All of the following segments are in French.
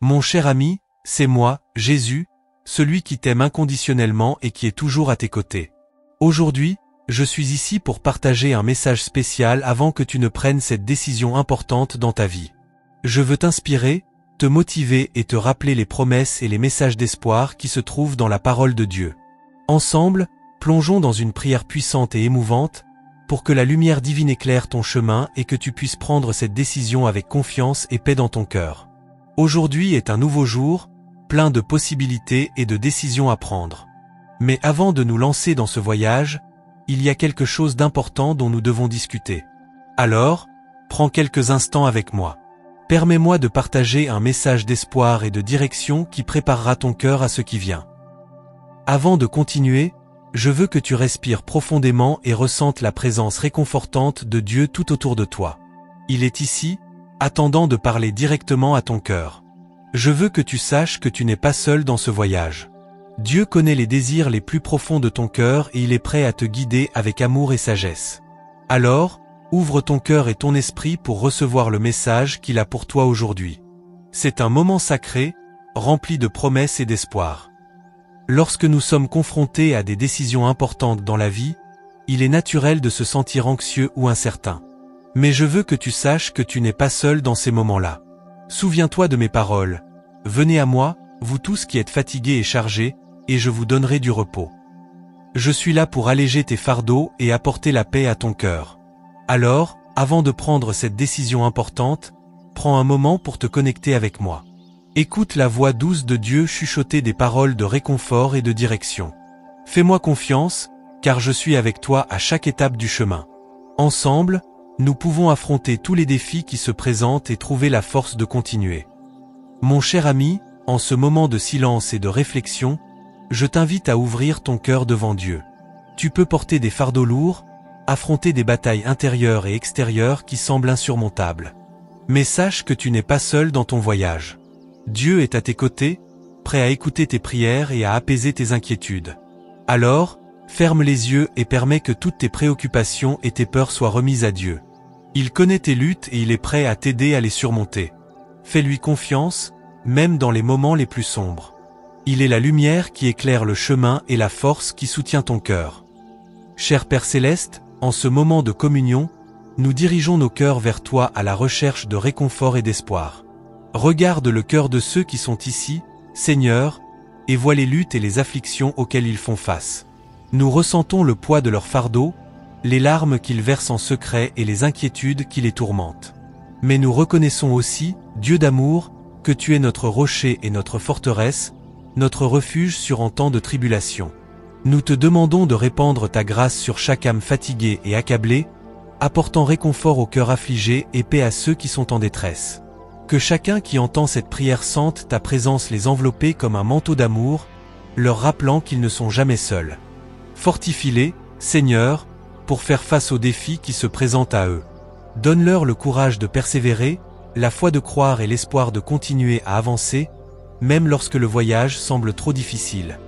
Mon cher ami, c'est moi, Jésus, celui qui t'aime inconditionnellement et qui est toujours à tes côtés. Aujourd'hui, je suis ici pour partager un message spécial avant que tu ne prennes cette décision importante dans ta vie. Je veux t'inspirer, te motiver et te rappeler les promesses et les messages d'espoir qui se trouvent dans la parole de Dieu. Ensemble, plongeons dans une prière puissante et émouvante, pour que la lumière divine éclaire ton chemin et que tu puisses prendre cette décision avec confiance et paix dans ton cœur. Aujourd'hui est un nouveau jour, plein de possibilités et de décisions à prendre. Mais avant de nous lancer dans ce voyage, il y a quelque chose d'important dont nous devons discuter. Alors, prends quelques instants avec moi. Permets-moi de partager un message d'espoir et de direction qui préparera ton cœur à ce qui vient. Avant de continuer, je veux que tu respires profondément et ressentes la présence réconfortante de Dieu tout autour de toi. Il est ici, attendant de parler directement à ton cœur. Je veux que tu saches que tu n'es pas seul dans ce voyage. Dieu connaît les désirs les plus profonds de ton cœur et il est prêt à te guider avec amour et sagesse. Alors, ouvre ton cœur et ton esprit pour recevoir le message qu'il a pour toi aujourd'hui. C'est un moment sacré, rempli de promesses et d'espoir. Lorsque nous sommes confrontés à des décisions importantes dans la vie, il est naturel de se sentir anxieux ou incertain. Mais je veux que tu saches que tu n'es pas seul dans ces moments-là. Souviens-toi de mes paroles. Venez à moi, vous tous qui êtes fatigués et chargés, et je vous donnerai du repos. Je suis là pour alléger tes fardeaux et apporter la paix à ton cœur. Alors, avant de prendre cette décision importante, prends un moment pour te connecter avec moi. Écoute la voix douce de Dieu chuchoter des paroles de réconfort et de direction. Fais-moi confiance, car je suis avec toi à chaque étape du chemin. Ensemble, nous pouvons affronter tous les défis qui se présentent et trouver la force de continuer. Mon cher ami, en ce moment de silence et de réflexion, je t'invite à ouvrir ton cœur devant Dieu. Tu peux porter des fardeaux lourds, affronter des batailles intérieures et extérieures qui semblent insurmontables. Mais sache que tu n'es pas seul dans ton voyage. Dieu est à tes côtés, prêt à écouter tes prières et à apaiser tes inquiétudes. Alors, ferme les yeux et permets que toutes tes préoccupations et tes peurs soient remises à Dieu. Il connaît tes luttes et il est prêt à t'aider à les surmonter. Fais-lui confiance, même dans les moments les plus sombres. Il est la lumière qui éclaire le chemin et la force qui soutient ton cœur. Cher Père Céleste, en ce moment de communion, nous dirigeons nos cœurs vers toi à la recherche de réconfort et d'espoir. Regarde le cœur de ceux qui sont ici, Seigneur, et vois les luttes et les afflictions auxquelles ils font face. Nous ressentons le poids de leurs fardeaux, les larmes qu'ils versent en secret et les inquiétudes qui les tourmentent. Mais nous reconnaissons aussi, Dieu d'amour, que tu es notre rocher et notre forteresse, notre refuge sur en temps de tribulation. Nous te demandons de répandre ta grâce sur chaque âme fatiguée et accablée, apportant réconfort au cœur affligé et paix à ceux qui sont en détresse. Que chacun qui entend cette prière sente ta présence les envelopper comme un manteau d'amour, leur rappelant qu'ils ne sont jamais seuls. Fortifie-les, Seigneur, pour faire face aux défis qui se présentent à eux. Donne-leur le courage de persévérer, la foi de croire et l'espoir de continuer à avancer, même lorsque le voyage semble trop difficile.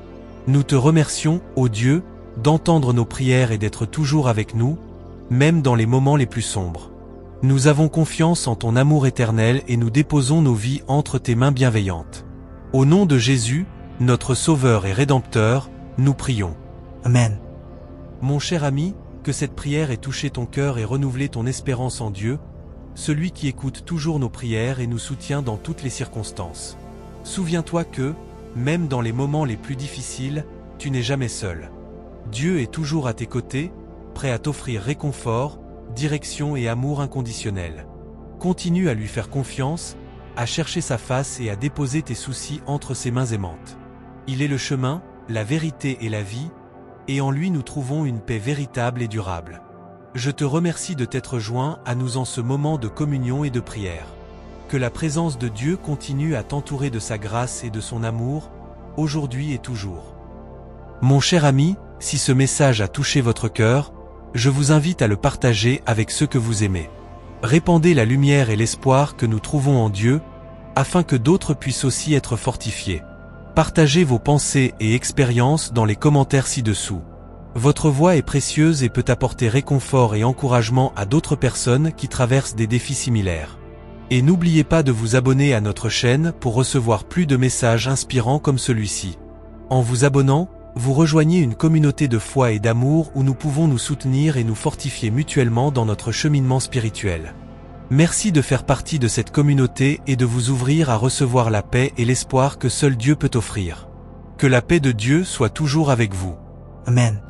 Nous te remercions, ô Dieu, d'entendre nos prières et d'être toujours avec nous, même dans les moments les plus sombres. Nous avons confiance en ton amour éternel et nous déposons nos vies entre tes mains bienveillantes. Au nom de Jésus, notre Sauveur et Rédempteur, nous prions. Amen. Mon cher ami, que cette prière ait touché ton cœur et renouvelé ton espérance en Dieu, celui qui écoute toujours nos prières et nous soutient dans toutes les circonstances. Souviens-toi que, même dans les moments les plus difficiles, tu n'es jamais seul. Dieu est toujours à tes côtés, prêt à t'offrir réconfort, direction et amour inconditionnel. Continue à lui faire confiance, à chercher sa face et à déposer tes soucis entre ses mains aimantes. Il est le chemin, la vérité et la vie, et en lui nous trouvons une paix véritable et durable. Je te remercie de t'être joint à nous en ce moment de communion et de prière. Que la présence de Dieu continue à t'entourer de sa grâce et de son amour, aujourd'hui et toujours. Mon cher ami, si ce message a touché votre cœur, je vous invite à le partager avec ceux que vous aimez. Répandez la lumière et l'espoir que nous trouvons en Dieu, afin que d'autres puissent aussi être fortifiés. Partagez vos pensées et expériences dans les commentaires ci-dessous. Votre voix est précieuse et peut apporter réconfort et encouragement à d'autres personnes qui traversent des défis similaires. Et n'oubliez pas de vous abonner à notre chaîne pour recevoir plus de messages inspirants comme celui-ci. En vous abonnant, vous rejoignez une communauté de foi et d'amour où nous pouvons nous soutenir et nous fortifier mutuellement dans notre cheminement spirituel. Merci de faire partie de cette communauté et de vous ouvrir à recevoir la paix et l'espoir que seul Dieu peut offrir. Que la paix de Dieu soit toujours avec vous. Amen.